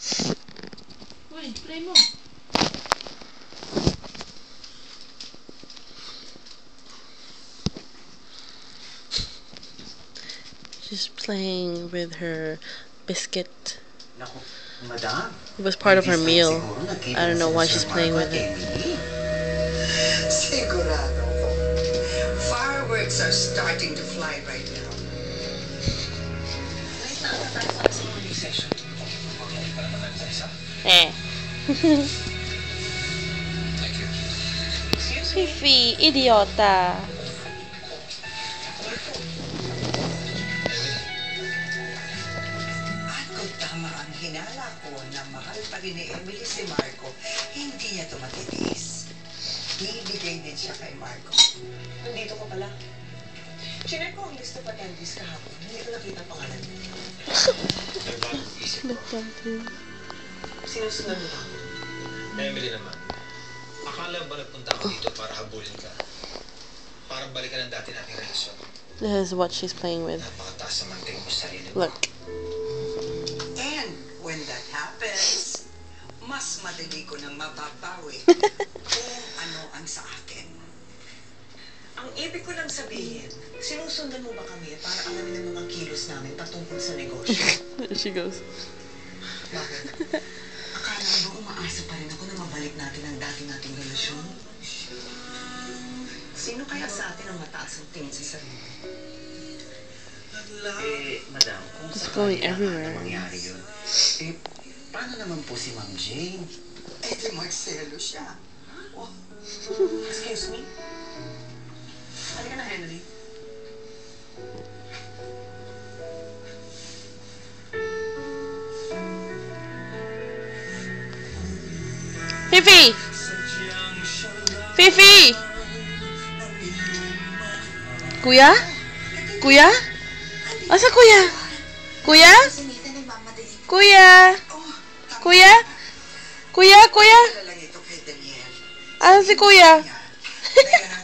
Uy, play mo. She's playing with her biscuit. It was part of her meal. I don't know why she's playing with it. Sigurado ko. Fireworks are starting to fly right now. Eh. Fifi, idiota. At kung tama ang hinala ko na mahal pa rin ni Emily si Marco, hindi niya tumatiis. Ibigay din siya kay Marco. Nandito ko pala. Chinek ko ang list of attendees kahapon. Hindi ko nakita pangalan. Sinusunod mo ako. Emily naman, akala ba nagpunta ako dito para habulin ka? Para balikan ang dati nating relasyon? This is what she's playing with. Napakataas naman tingin mo sa sarili mo. Look. And when that happens, mas madali ko nang mababawi kung ano ang sa akin. Ang ibig ko lang sabihin, sinusundan mo ba kami para alamin ang mga kilos namin patungkol sa negosyo? There she goes. Bakit? Akala mo ba umaasa pa rin ako na mabalik natin ang dati nating relasyon? Sino kaya sa atin ang mataas ang tingin sa sarili? Madam, kung It's going everywhere. mangyari yun, paano naman po si Ma'am Jane? Di magselo siya. Oh. Excuse me? Halika na, Henry. Fifi! Fifi! Kuya? Kuya? Asa kuya? Kuya? Kuya? Kuya? Kuya? Kuya? Lang ito kay Daniel. Asa si kuya? Kaya nga